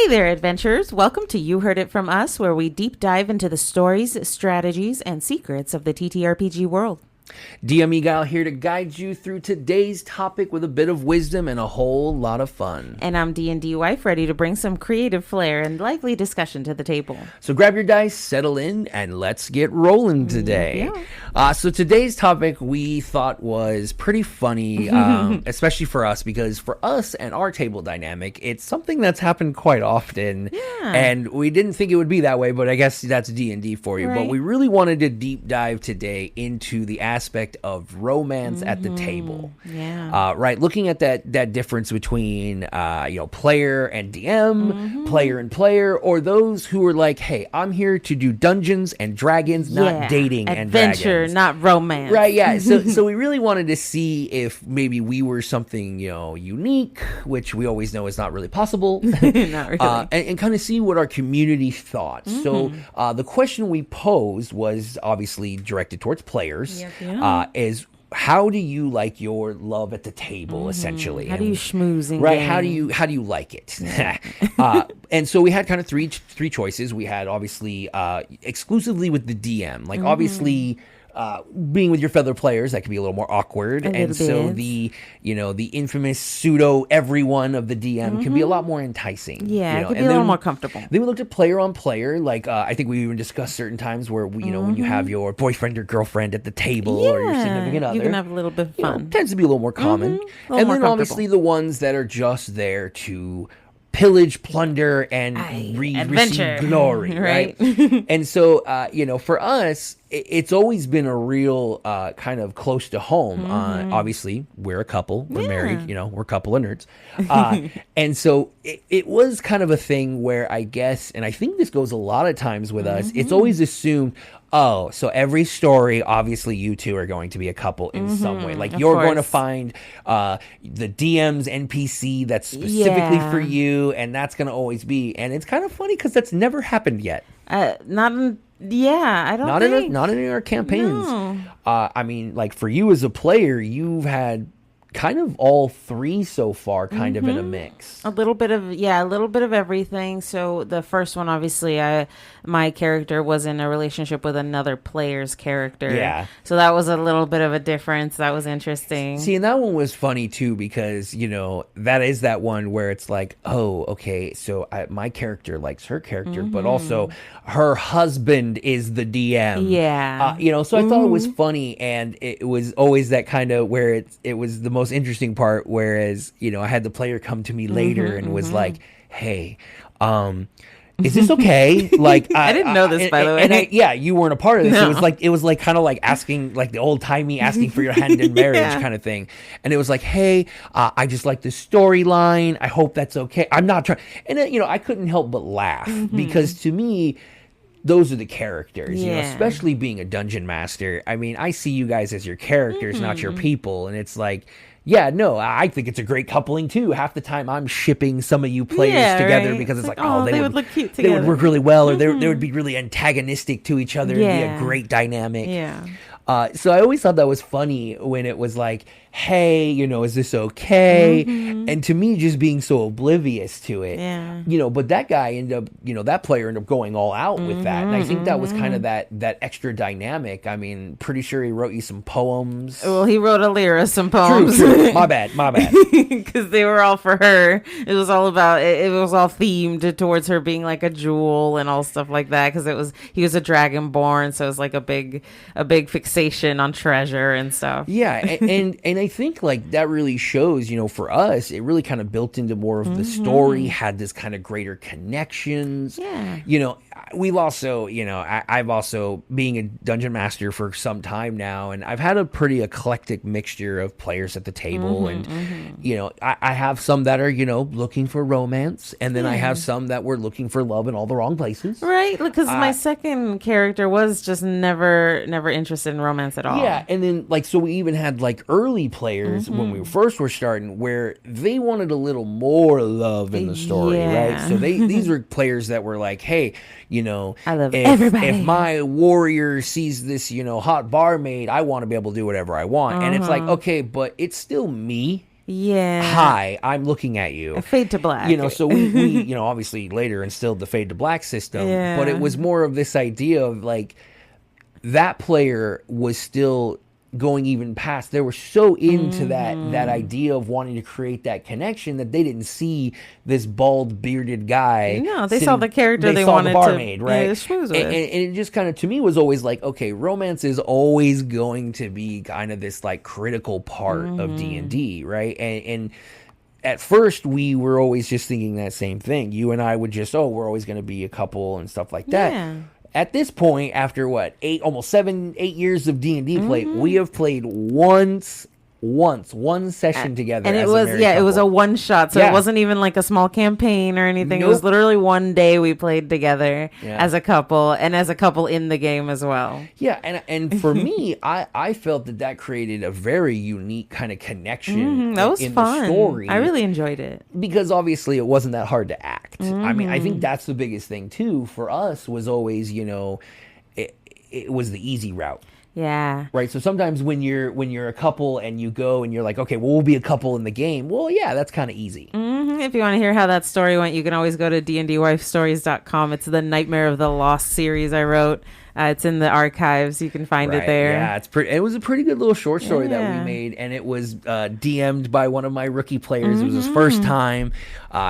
Hey there, adventurers. Welcome to You Heard It From Us, where we deep dive into the stories, strategies, and secrets of the TTRPG world. DM Eguile here to guide you through today's topic with a bit of wisdom and a whole lot of fun. And I'm DNDWife, ready to bring some creative flair and lively discussion to the table. So grab your dice, settle in, and let's get rolling today. So today's topic we thought was pretty funny, especially for us, because for us and our table dynamic, it's something that's happened quite often. And we didn't think it would be that way, but I guess that's D&D for you. Right. But we really wanted to deep dive today into the aspect of romance at the table. Right, looking at that difference between player and DM, player and player, or those who are like, hey, I'm here to do Dungeons and Dragons, not dating and dragons. Adventure, not romance. Right, yeah. So we really wanted to see if maybe we were something, unique, which we always know is not really possible. Not really. And kind of see what our community thought. So the question we posed was obviously directed towards players. Is how do you like your love at the table, essentially? How do you schmooze in right? game? How do you like it? And so we had kind of three choices. We had obviously exclusively with the DM, like obviously. Being with your fellow players, that can be a little more awkward, and so the infamous pseudo everyone of the DM can be a lot more enticing. Yeah, it can be a little more comfortable. Then we looked at player on player, like I think we even discussed certain times where when you have your boyfriend or girlfriend at the table or your significant other, you can have a little bit of fun. Tends to be a little more common, and then obviously the ones that are just there to pillage, plunder, and receive glory, right? And so, for us, it's always been a real kind of close to home. Obviously, we're a couple. We're married. We're a couple of nerds. And so it was kind of a thing where I guess, and I think this goes a lot of times with us, it's always assumed, oh, so every story, obviously you two are going to be a couple in some way. Like you're going to find the DM's NPC that's specifically for you, and that's going to always be. And it's kind of funny because that's never happened yet. I don't think. Not in our campaigns. No. I mean, like for you as a player, you've had kind of all three so far, kind of in a mix. A little bit of everything. So the first one, obviously, my character was in a relationship with another player's character. Yeah. So that was a little bit of a difference. That was interesting. See, and that one was funny too, because, that is that one where it's like, oh, okay, so my character likes her character, but also her husband is the DM. Yeah. So I thought it was funny, and it was always that kind of where it was the most interesting part, whereas I had the player come to me later and was like, hey, is this okay? Like I didn't know this, by the way. You weren't a part of this. No. It was like kind of like asking, like the old timey asking for your hand in marriage kind of thing. And it was like, hey, I just like the storyline. I hope that's okay. I'm not trying. And then, I couldn't help but laugh because to me, those are the characters, especially being a dungeon master. I mean, I see you guys as your characters, not your people. And it's like, I think it's a great coupling too. Half the time I'm shipping some of you players together because it's like, they would look cute together. They would work really well, or they would be really antagonistic to each other and be a great dynamic. Yeah. So I always thought that was funny when it was like, hey, is this okay? And to me, just being so oblivious to it, but that guy ended up, that player ended up going all out with that. And I think that was kind of that extra dynamic. I mean, pretty sure he wrote you some poems. Well, he wrote Alira some poems. True. My bad. Because they were all for her. It was all about, it was all themed towards her being like a jewel and all stuff like that. Because he was a dragonborn. So it was like a big fixation on treasure and stuff. Yeah. And I think like that really shows, for us, it really kind of built into more of the story, had this kind of greater connections. Yeah. We've also, I've also being a dungeon master for some time now, and I've had a pretty eclectic mixture of players at the table. And, I have some that are, looking for romance, and then I have some that were looking for love in all the wrong places. Right. Because my second character was just never interested in romance at all. Yeah. And then so we even had early players when we first were starting where they wanted a little more love in the story, right? So these were players that were like, hey, I love everybody. If my warrior sees this, hot barmaid, I want to be able to do whatever I want. And it's like, okay, but it's still me. Hi, I'm looking at you. A fade to black. So we obviously later instilled the fade to black system, but it was more of this idea of like that player was still going even past. They were so into that idea of wanting to create that connection that they didn't see this bald bearded guy. No, they saw the character they wanted the barmaid, to right? schmooze with. And it just kind of, to me, was always like, okay, romance is always going to be kind of this like critical part of D&D, right? And at first we were always just thinking that same thing. You and I would just, we're always going to be a couple and stuff like that. Yeah. At this point, after almost 7-8 years of D&D play, we have played one session together, and it was a one shot, so it wasn't even like a small campaign or anything. Nope. It was literally one day we played together as a couple, and as a couple in the game as well. Yeah, and for me, I felt that created a very unique kind of connection. That was in fun. The story. I really enjoyed it because obviously it wasn't that hard to act. I mean, I think that's the biggest thing too for us was always, it was the easy route. Yeah. Right. So sometimes when you're a couple and you go and you're like, okay, well, we'll be a couple in the game. Well, yeah, that's kind of easy. If you want to hear how that story went, you can always go to DNDWifeStories.com. It's the Nightmare of the Lost series I wrote. It's in the archives. You can find it there. Yeah, it was a pretty good little short story that we made, and it was DM'd by one of my rookie players. It was his first time.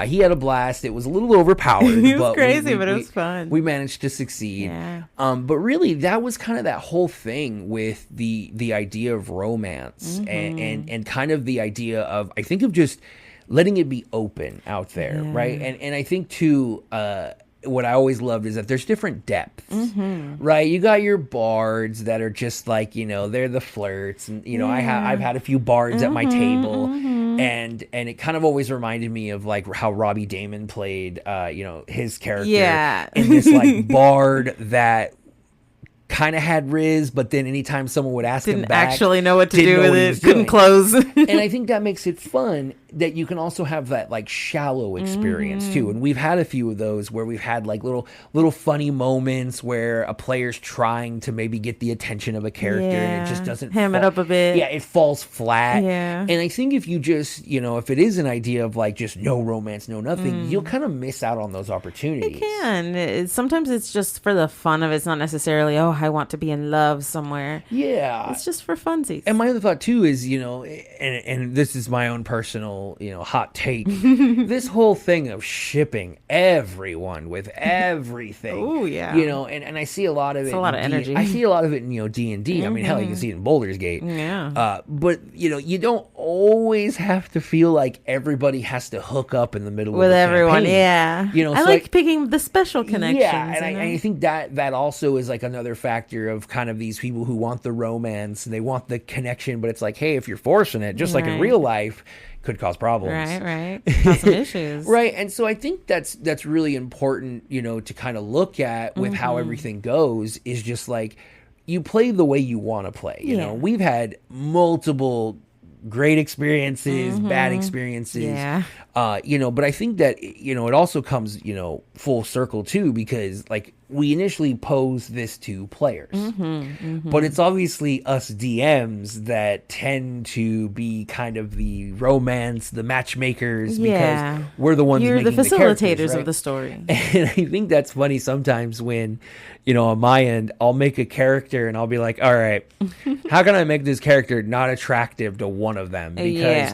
He had a blast. It was a little overpowered. It was crazy, but it was fun. We managed to succeed. Yeah. But really, that was kind of that whole thing with the idea of romance and kind of the idea of, I think, of just letting it be open out there, right? And I think too, what I always loved is that there's different depths, right? You got your bards that are just like, they're the flirts, and I've had a few bards at my table, and it kind of always reminded me of like how Robbie Damon played, his character in this like bard that kind of had Riz, but then anytime someone would ask him back, didn't actually know what to do with it, couldn't close. And I think that makes it fun that you can also have that like shallow experience too. And we've had a few of those where we've had like little funny moments where a player's trying to maybe get the attention of a character and it just doesn't ham it up a bit. Yeah, it falls flat. Yeah. And I think if you just, if it is an idea of like just no romance, no nothing, you'll kind of miss out on those opportunities. It can. Sometimes it's just for the fun of it. It's not necessarily, I want to be in love somewhere. Yeah. It's just for funsies. And my other thought too is, and this is my own personal, hot take. This whole thing of shipping everyone with everything. Oh yeah. And I see a lot of it. It's a lot of energy. I see a lot of it in, D&D. I mean, hell, you can see it in Baldur's Gate. Yeah. But you don't always have to feel like everybody has to hook up in the middle with of the everyone. campaign. Yeah. I like picking the special connections. Yeah, and I think that also is like another factor of kind of these people who want the romance and they want the connection, but it's like, hey, if you're forcing it, just like in real life, could cause problems. Right. Cause some issues. Right. And so I think that's really important, to kind of look at with how everything goes is just like you play the way you want to play. We've had multiple great experiences, bad experiences. But I think that, it also comes, full circle too, because like we initially posed this to players, but it's obviously us DMs that tend to be kind of the romance, the matchmakers, because we're the ones You're making the facilitators right? of the story. And I think that's funny sometimes when, on my end, I'll make a character and I'll be like, all right, how can I make this character not attractive to one of them? Because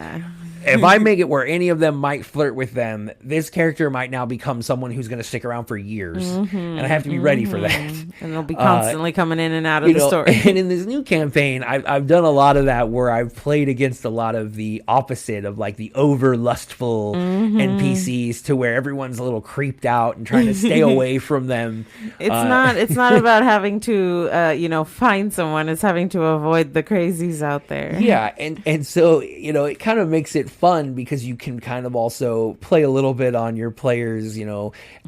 if I make it where any of them might flirt with them, this character might now become someone who's going to stick around for years. And I have to be ready for that. And they'll be constantly coming in and out of the story. And in this new campaign, I've done a lot of that where I've played against a lot of the opposite of like the over lustful NPCs to where everyone's a little creeped out and trying to stay away from them. It's not about having to, find someone. It's having to avoid the crazies out there. Yeah. And so, it kind of makes it fun because you can kind of also play a little bit on your players,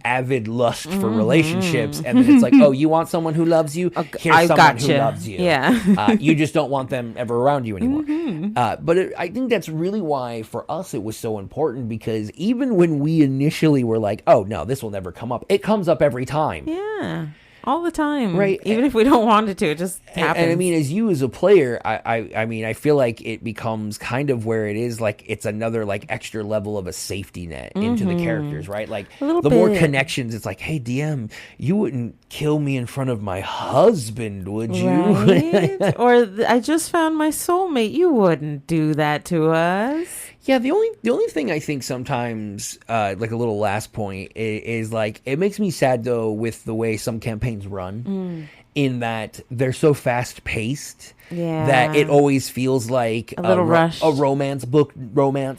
avid lust for relationships. And then it's like, oh, you want someone who loves you? Here's someone who loves you. Yeah. You just don't want them ever around you anymore. But I think that's really why for us it was so important, because even when we initially were like, oh, no, this will never come up, it comes up every time. Yeah. all the time, right? Even if we don't want it to, it just happens. And I mean, as you as a player, I mean, I feel like it becomes kind of where it is like it's another like extra level of a safety net into the characters, right? Like the more connections, it's like, hey, DM, you wouldn't kill me in front of my husband, would you? Right? Or I just found my soulmate. You wouldn't do that to us. Yeah, the only thing I think sometimes, like a little last point, is like it makes me sad though with the way some campaigns run, in that they're so fast paced. Yeah. That it always feels like a little rushed. A romance,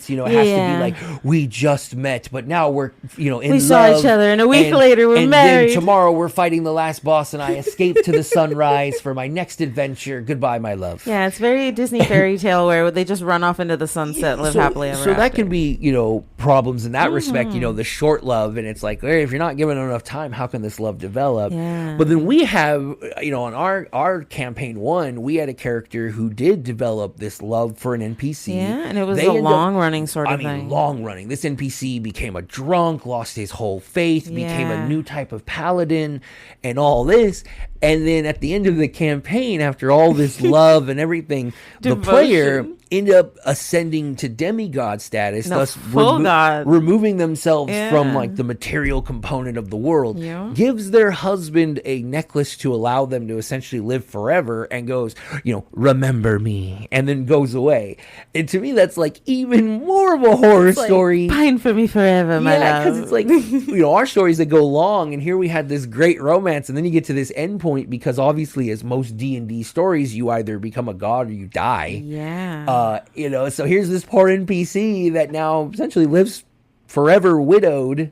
you know, it has to be like, we just met, but now we're, you know, in love. We saw each other, and a week later we're married. Then tomorrow we're fighting the last boss, and I escape to the sunrise for my next adventure. Goodbye, my love. Yeah, it's very Disney fairy tale where they just run off into the sunset, live happily ever after. So that can be, you know, problems in that respect, you know, the short love, and it's like, hey, if you're not given enough time, how can this love develop? Yeah. But then we have, you know, on our campaign 1, we had a character who did develop this love for an NPC. Yeah, and it was a long-running sort of thing. I mean, long-running. This NPC became a drunk, lost his whole faith, became a new type of paladin, and all this. And then at the end of the campaign, after all this love and everything, the player ended up ascending to demigod status, thus removing themselves from like the material component of the world, gives their husband a necklace to allow them to essentially live forever, and goes, you know, remember me, and then goes away. And to me, that's like even more of a horror story. Pine for me forever, my love. Yeah, because it's like, you know, our stories that go long, and here we had this great romance, and then you get to this end point, because obviously, as most D&D stories, you either become a god or you die. Yeah. You know, so here's this poor NPC that now essentially lives forever widowed.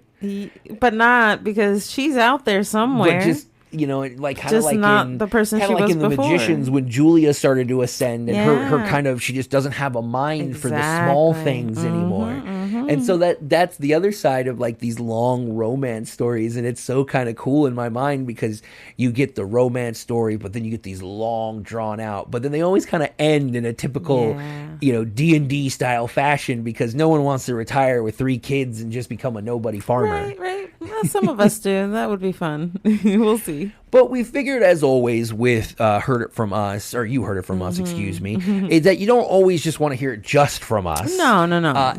But not, because she's out there somewhere. But just, you know, like kind of like not the person she was in the before. Magicians, when Julia started to ascend, and her kind of, she just doesn't have a mind for the small things anymore. And so that's the other side of like these long romance stories, and it's so kind of cool in my mind, because you get the romance story, but then you get these long drawn out, but then they always kind of end in a typical, you know, D&D style fashion, because no one wants to retire with 3 kids and just become a nobody farmer. Right. Well, some of us do. That would be fun. We'll see. But we figured, as always, with Heard It From Us, or You Heard It From Us, excuse me, is that you don't always just want to hear it just from us. No.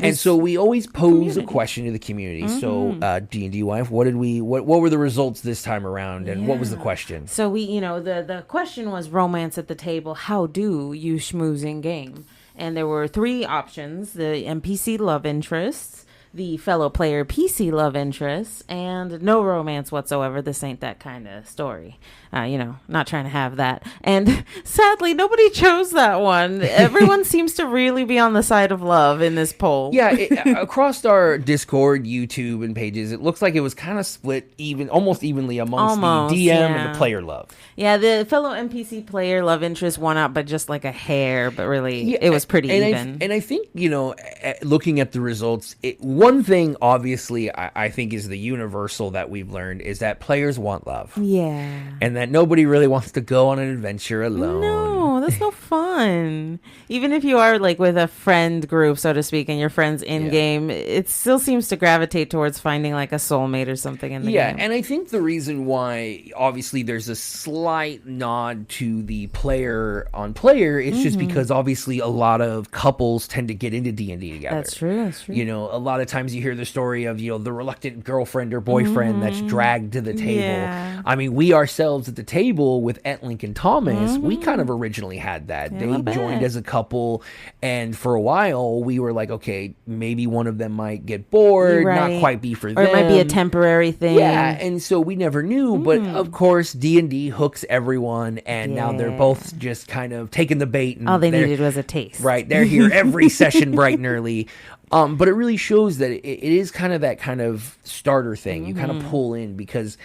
And so we always pose a question to the community. So, D&D-wife, what were the results this time around, and what was the question? So we, you know, the question was romance at the table. How do you schmooze in game? And there were 3 options: the NPC love interests, the fellow player PC love interests, and no romance whatsoever. This ain't that kind of story. You know, not trying to have that. And sadly, nobody chose that one. Everyone seems to really be on the side of love in this poll. Yeah, across our Discord, YouTube, and pages, it looks like it was kind of split almost evenly amongst the DM and the player love. Yeah, the fellow NPC player love interest won out by just like a hair, but really it was pretty even. And I think, you know, looking at the results, one thing obviously I think is the universal that we've learned is that players want love. Yeah. And that nobody really wants to go on an adventure alone. No, that's no fun. Even if you are like with a friend group, so to speak, and your friends in game, it still seems to gravitate towards finding like a soulmate or something in the game. Yeah, and I think the reason why obviously there's a slight nod to the player on player is just because obviously a lot of couples tend to get into D&D together. That's true. You know, a lot of times you hear the story of, you know, the reluctant girlfriend or boyfriend that's dragged to the table. Yeah. I mean, we ourselves at the table with Etlink and Thomas, we kind of originally had that. Yeah, they joined as a couple, and for a while we were like, okay, maybe one of them might get bored, not quite be for them. Or it might be a temporary thing. Yeah, and so we never knew, but of course D&D hooks everyone, and now they're both just kind of taking the bait. And all they needed was a taste. Right, they're here every session bright and early. But it really shows that it is kind of that kind of starter thing. You kind of pull in because,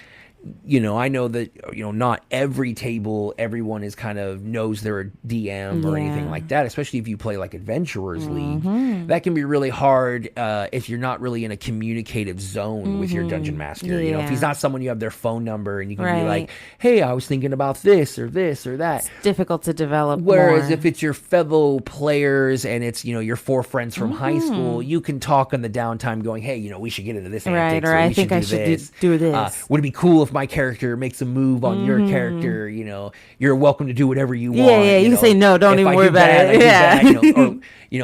you know, I know that, you know, not every table, everyone is kind of knows they're a DM or anything like that, especially if you play like Adventurers League. That can be really hard if you're not really in a communicative zone with your dungeon master. You know, if he's not someone you have their phone number and you can be like, hey, I was thinking about this or that. It's difficult to develop. Whereas if it's your fellow players and it's, you know, your 4 friends from high school, you can talk on the downtime going, hey, you know, we should get into this antics, or I think I should do this. Would it be cool if my character makes a move on your character, you're welcome to do whatever you want. Yeah, you can say no, don't even worry about it. Or,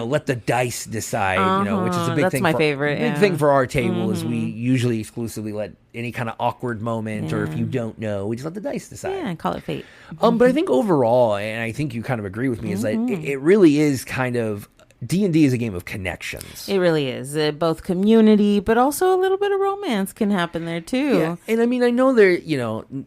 let the dice decide, which is a big That's thing. my favorite. Big thing for our table is we usually exclusively let any kind of awkward moment, or if you don't know, we just let the dice decide. Yeah, and call it fate. But I think overall, and I think you kind of agree with me, is that it really is kind of, D&D is a game of connections. It really is. Both community, but also a little bit of romance can happen there too. Yeah. And I mean, I know there,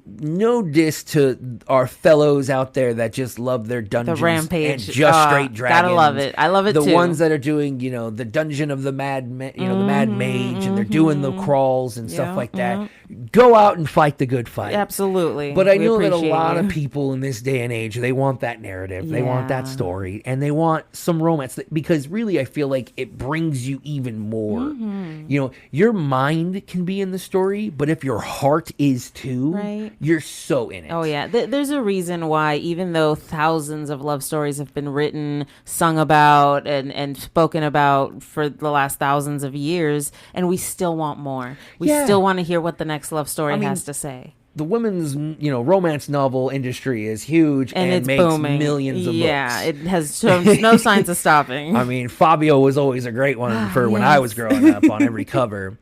no diss to our fellows out there that just love their dungeons. The rampage. And just straight dragons. Gotta love it. I love it too. The too. ones that are doing, the dungeon of the mad mage, and they're doing the crawls and stuff like that. Go out and fight the good fight. Absolutely. But I know that a lot of people in this day and age, they want that narrative. They want that story. And they want some romance. Because really, I feel like it brings you even more. Your mind can be in the story, but if your heart is too, you're so in it. Oh, yeah. There's a reason why, even though thousands of love stories have been written, sung about, and spoken about for the last thousands of years, and we still want more. We still want to hear what the next love story has to say. The women's, romance novel industry is huge and it makes booming. Millions of books. Yeah, it has no signs of stopping. I mean, Fabio was always a great one for when I was growing up on every cover.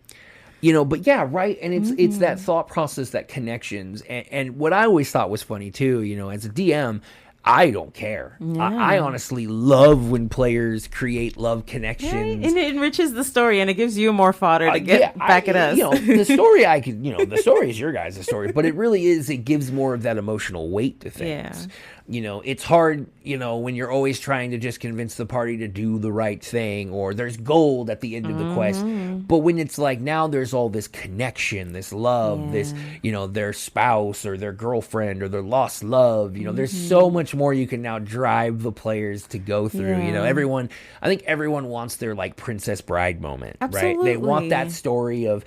But yeah, right. And it's that thought process, that connections. And what I always thought was funny too, as a DM, I don't care. Yeah. I honestly love when players create love connections. Right. And it enriches the story, and it gives you more fodder to get back at us. The story the story is your guys' story, but it really is, it gives more of that emotional weight to things. It's hard, when you're always trying to just convince the party to do the right thing, or there's gold at the end of the quest. But when it's like, now there's all this connection, this love, this, their spouse or their girlfriend or their lost love, there's so much more you can now drive the players to go through. I think everyone wants their like Princess Bride moment. Absolutely. Right? They want that story of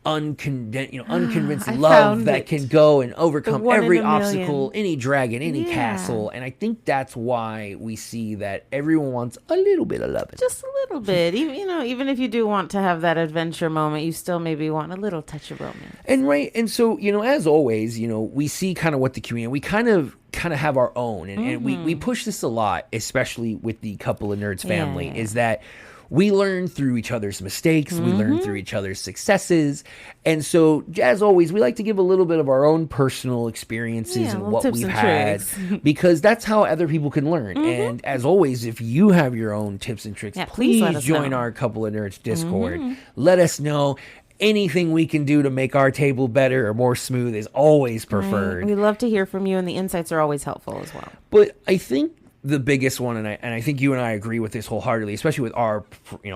unconvinced love that can go and overcome every obstacle, any dragon, any castle. And I think that's why we see that everyone wants a little bit of love. Just a little bit. Even if you do want to have that adventure moment, you still maybe want a little touch of romance. And so, as always, we see kind of what the community, we kind of have our own. And we push this a lot, especially with the Couple of Nerds family, is that we learn through each other's mistakes. We learn through each other's successes. And so, as always, we like to give a little bit of our own personal experiences and what we've had, because that's how other people can learn. And as always, if you have your own tips and tricks, please join our Couple of Nerds Discord. Let us know. Anything we can do to make our table better or more smooth is always preferred. We love to hear from you, and the insights are always helpful as well. But I think the biggest one, and I think you and I agree with this wholeheartedly, especially with our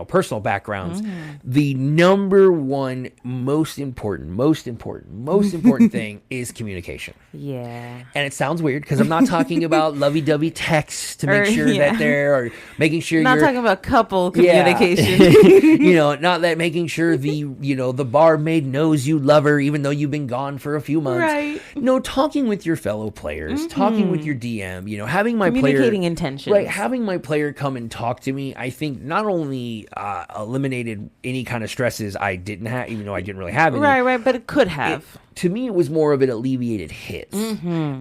personal backgrounds, the number one most important thing is communication. Yeah. And it sounds weird because I'm not talking about lovey-dovey texts to make sure that they're, or making sure not talking about couple communication. Not that making sure the barmaid knows you love her even though you've been gone for a few months. Right. No, talking with your fellow players, talking with your DM, having my player intentions. Right, having my player come and talk to me, I think not only eliminated any kind of stresses I didn't have, even though I didn't really have any. Right, but it could have. To me, it was more of it alleviated his.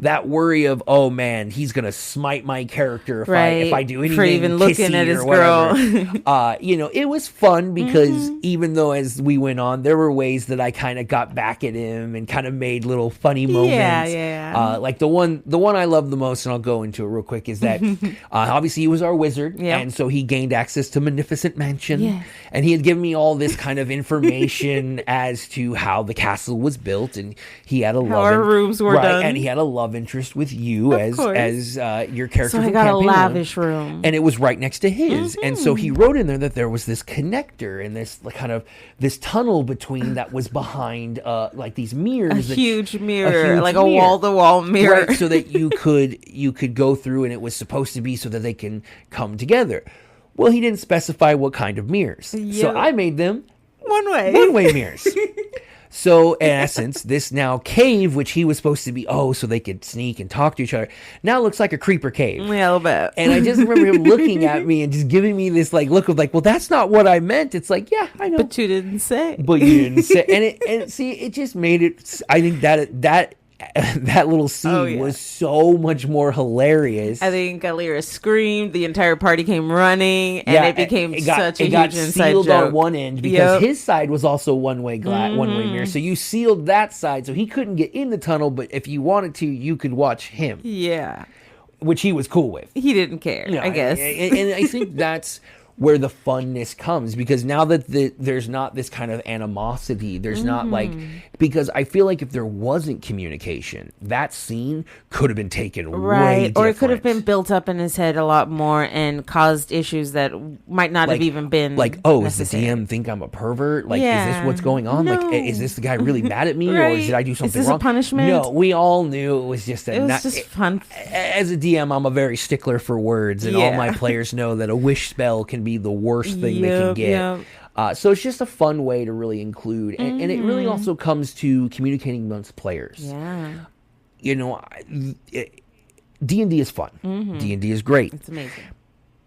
That worry of, oh man, he's gonna smite my character if I do anything for even looking at his girl. It was fun because even though as we went on, there were ways that I kind of got back at him and kind of made little funny moments. Like the one I love the most, and I'll go into it real quick, is that obviously he was our wizard, and so he gained access to Magnificent Mansion, and he had given me all this kind of information as to how the castle was built. And he had our rooms were done, and he had a love interest with you as your character. So I got a lavish room, and it was right next to his. And so he wrote in there that there was this connector and this kind of this tunnel between that was behind like these mirrors, a huge mirror, like a wall-to-wall mirror, right, so that you could go through, and it was supposed to be so that they can come together. Well, he didn't specify what kind of mirrors, so I made them one-way mirrors. So in essence, this now cave, which he was supposed to be, so they could sneak and talk to each other, now looks like a creeper cave. Yeah, a little bit. And I just remember him looking at me and just giving me this like look of like, well, that's not what I meant. It's like, yeah, I know, but you didn't say. But you didn't say. And see, it just made it. I think that little scene was so much more hilarious. I think Alira screamed. The entire party came running, and it became such a huge inside sealed joke. on one end because his side was also one-way one-way mirror. So you sealed that side, so he couldn't get in the tunnel. But if you wanted to, you could watch him. Yeah, which he was cool with. He didn't care, I guess. And I think that's where the funness comes, because now that there's not this kind of animosity, there's not like, because I feel like if there wasn't communication, that scene could have been taken way different. Or it could have been built up in his head a lot more and caused issues that might not have even been necessary. Does the DM think I'm a pervert? Like, is this what's going on? No. Like, is this the guy really mad at me? Or did I do something wrong? Is this a punishment? No, we all knew it was just fun. As a DM, I'm a very stickler for words, and all my players know that a wish spell can be the worst thing they can get. So it's just a fun way to really include, and it really also comes to communicating amongst players. Yeah, D&D is fun. D&D is great. It's amazing.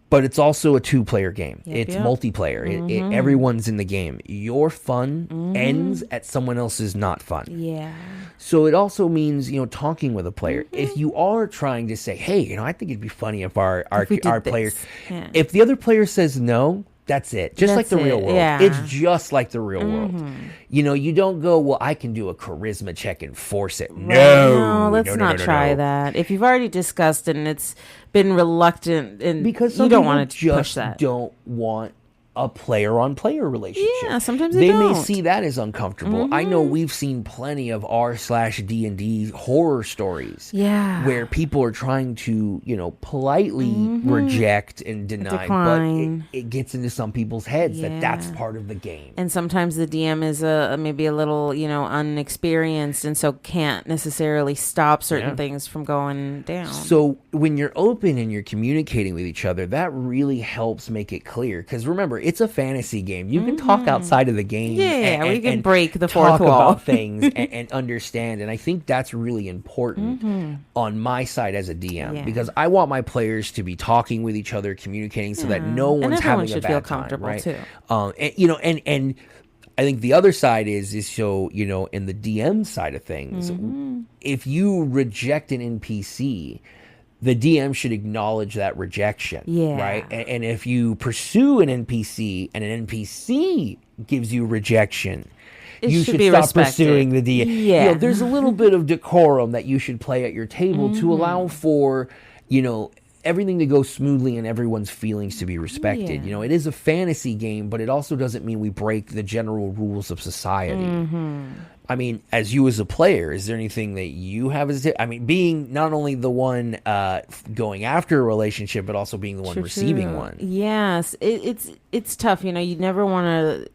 But it's also a 2-player game. It's multiplayer. Everyone's in the game. Your fun ends at someone else's not fun. Yeah. So it also means, talking with a player. If you are trying to say, hey, I think it'd be funny if our players, if the other player says no, that's it. Just like the real world. Yeah. It's just like the real world. You don't go, well, I can do a charisma check and force it. No, let's not try that. If you've already discussed it and it's been reluctant, and because you don't want to push that. Don't want a player-on-player relationship. Yeah, sometimes they don't. may see that as uncomfortable. I know we've seen plenty of r/D&D horror stories. Yeah, where people are trying to, politely reject and deny, but it gets into some people's heads that that's part of the game. And sometimes the DM is maybe a little, unexperienced, and so can't necessarily stop certain things from going down. So when you're open and you're communicating with each other, that really helps make it clear. Because remember, it's a fantasy game. You can talk outside of the game. We can break the fourth wall. Talk about things and understand. And I think that's really important on my side as a DM, because I want my players to be talking with each other, communicating, so that no one's having a bad time. Right? Too. And I think the other side is so, in the DM side of things, if you reject an NPC, the DM should acknowledge that rejection, right? And if you pursue an NPC and an NPC gives you rejection, you should stop pursuing the DM. There's a little bit of decorum that you should play at your table to allow for, everything to go smoothly and everyone's feelings to be respected. It is a fantasy game, but it also doesn't mean we break the general rules of society. I mean, as you as a player, is there anything that you have as being not only the one going after a relationship, but also being the one receiving one? Yes, it's tough. You never want to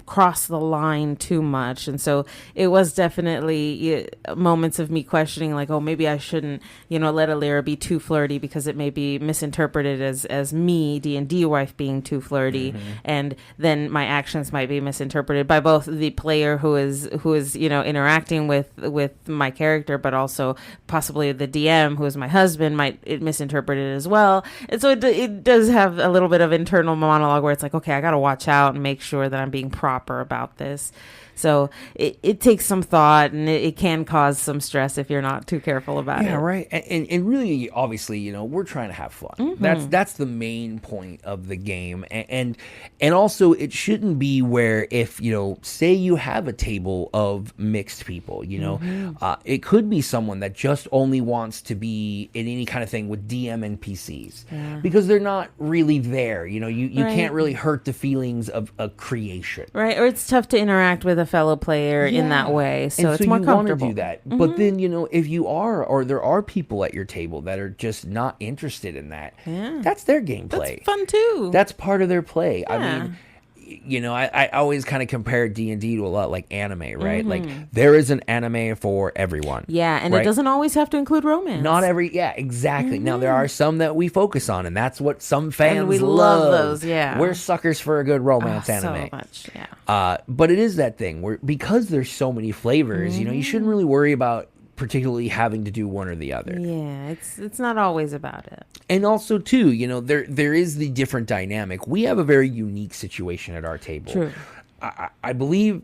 cross the line too much, and so it was definitely moments of me questioning, like, oh, maybe I shouldn't let Alira be too flirty, because it may be misinterpreted as me, D&D wife, being too flirty, and then my actions might be misinterpreted by both the player who is interacting with my character, but also possibly the DM, who is my husband, might misinterpret it as well. And so it does have a little bit of internal monologue where it's like, okay, I got to watch out and make sure that I'm being proper about this. So it takes some thought, and it can cause some stress if you're not too careful about it. Yeah, right. And really, obviously, we're trying to have fun. That's the main point of the game. And also, it shouldn't be where if, say you have a table of mixed people, it could be someone that just only wants to be in any kind of thing with DM NPCs because they're not really there. You can't really hurt the feelings of a creation. Right. Or it's tough to interact with a fellow player in that way, so it's more comfortable. You want to do that, but then if you are, or there are people at your table that are just not interested in that, that's their gameplay. That's fun too. That's part of their play. I mean, I always kind of compare D&D to a lot like anime, right? Like there is an anime for everyone. Yeah, and it doesn't always have to include romance. Not every, exactly. Now there are some that we focus on, and that's what some fans and we love those. Yeah, we're suckers for a good romance anime. So much, yeah. But it is that thing where because there's so many flavors, you shouldn't really worry about particularly having to do one or the other. Yeah, it's not always about it. And also too, there is the different dynamic. We have a very unique situation at our table. True. I believe,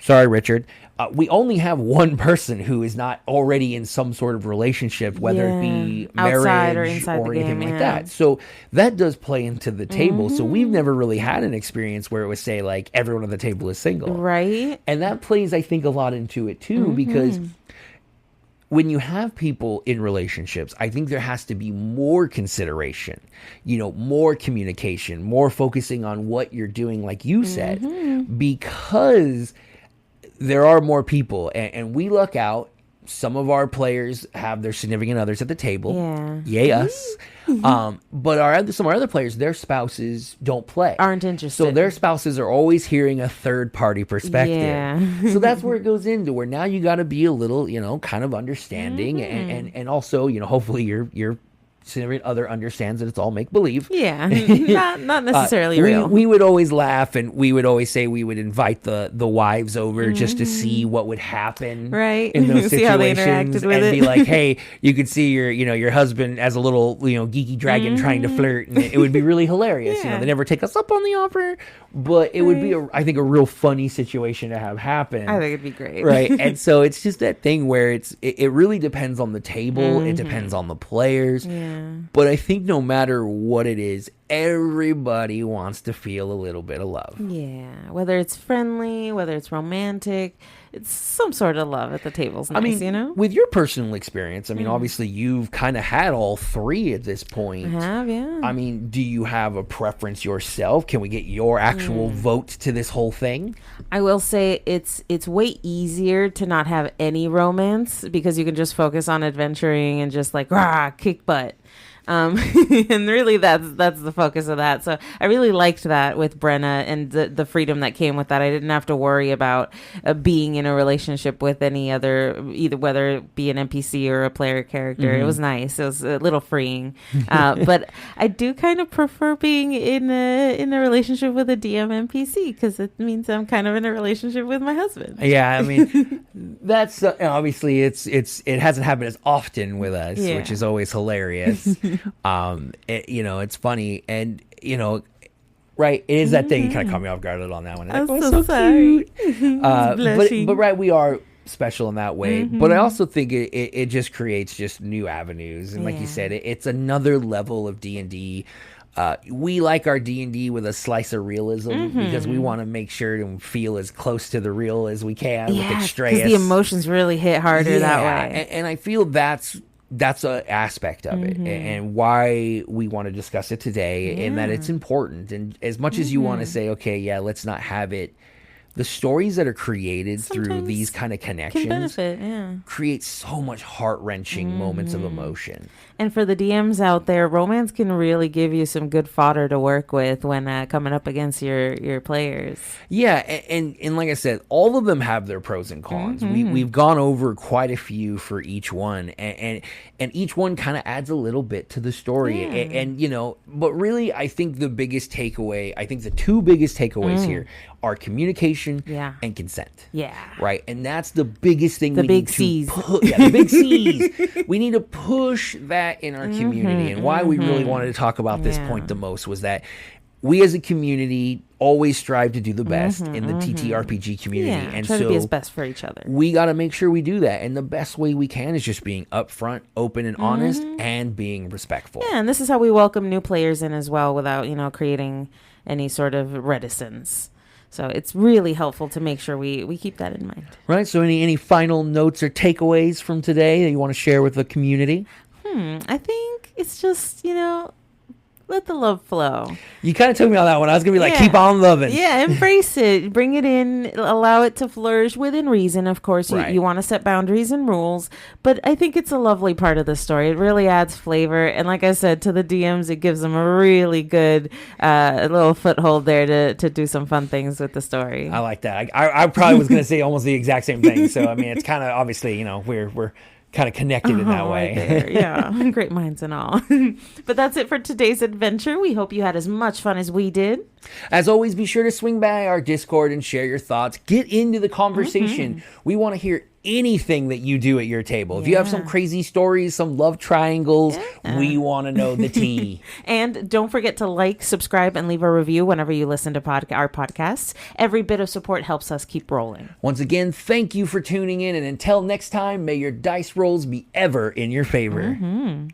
sorry Richard, we only have one person who is not already in some sort of relationship, whether it be outside marriage or anything game, like that. So that does play into the table. So we've never really had an experience where it would say like everyone at the table is single. Right. And that plays, I think, a lot into it too, because when you have people in relationships, I think there has to be more consideration, more communication, more focusing on what you're doing, like you said, because there are more people and we luck out. Some of our players have their significant others at the table. Yeah. Yay us. But some of our other players, their spouses don't play. Aren't interested. So their spouses are always hearing a third party perspective. Yeah. So that's where it goes into where now you got to be a little, kind of understanding and also, hopefully your significant other understands that it's all make believe. Yeah. not necessarily real. We would always laugh and we would always say we would invite the wives over just to see what would happen right in those see how they situations interacted with and it. be like, hey, you could see your husband as a little geeky dragon trying to flirt, and it would be really hilarious. Yeah. They never take us up on the offer, but it would be I think a real funny situation to have happen. I think it'd be great. Right. And so it's just that thing where it really depends on the table. It depends on the players. Yeah. But I think no matter what it is, everybody wants to feel a little bit of love. Yeah. Whether it's friendly, whether it's romantic, it's some sort of love at the table's nice, With your personal experience, obviously you've kind of had all three at this point. I have, yeah. Do you have a preference yourself? Can we get your actual vote to this whole thing? I will say it's way easier to not have any romance because you can just focus on adventuring and just like kick butt. And really that's the focus of that. So I really liked that with Brenna and the freedom that came with that. I didn't have to worry about being in a relationship with any other, either whether it be an NPC or a player character. It was nice. It was a little freeing. But I do kind of prefer being in a relationship with a DM NPC because it means I'm kind of in a relationship with my husband. Yeah, that's obviously it hasn't happened as often with us, which is always hilarious. It's funny, and right, it is that thing. You kind of caught me off guard on that one. I'm so sorry. Cute. But right, we are special in that way. But I also think it just creates just new avenues, and like you said, it's another level of D&D. We like our D&D with a slice of realism because we want to make sure to feel as close to the real as we can with Extraeus. Because the emotions really hit harder that way. And I feel that's an aspect of it and why we want to discuss it today and that it's important. And as much as you want to say, okay, let's not have it, the stories that are created through these kind of connections create so much heart-wrenching moments of emotion. And for the DMs out there, romance can really give you some good fodder to work with when coming up against your players. Yeah, and like I said, all of them have their pros and cons. We've gone over quite a few for each one, and each one kind of adds a little bit to the story. And but really, I think the biggest takeaway, the two biggest takeaways here are communication and consent. Yeah. Right? And that's the biggest thing. The big C's. The big C's. We need to push that in our community. And why we really wanted to talk about this point the most was that we as a community always strive to do the best in the TTRPG community. And try to be as best for each other. We got to make sure we do that. And the best way we can is just being upfront, open, and honest, and being respectful. Yeah, and this is how we welcome new players in as well without, creating any sort of reticence. So it's really helpful to make sure we keep that in mind. Right. So any final notes or takeaways from today that you want to share with the community? I think it's just, Let the love flow. You kind of took me on that one. I was going to be like, keep on loving. Yeah, embrace it. Bring it in. Allow it to flourish within reason. Of course, you want to set boundaries and rules. But I think it's a lovely part of the story. It really adds flavor. And like I said, to the DMs, it gives them a really good little foothold there to do some fun things with the story. I like that. I probably was going to say almost the exact same thing. So, I mean, it's kind of obviously, we're kind of connected in that way. Right. Yeah, great minds and all. But that's it for today's adventure. We hope you had as much fun as we did. As always, be sure to swing by our Discord and share your thoughts. Get into the conversation. We want to hear anything that you do at your table. If you have some crazy stories, some love triangles, we want to know the tea. And don't forget to like, subscribe, and leave a review whenever you listen to our podcasts. Every bit of support helps us keep rolling. Once again, thank you for tuning in. And until next time, may your dice rolls be ever in your favor.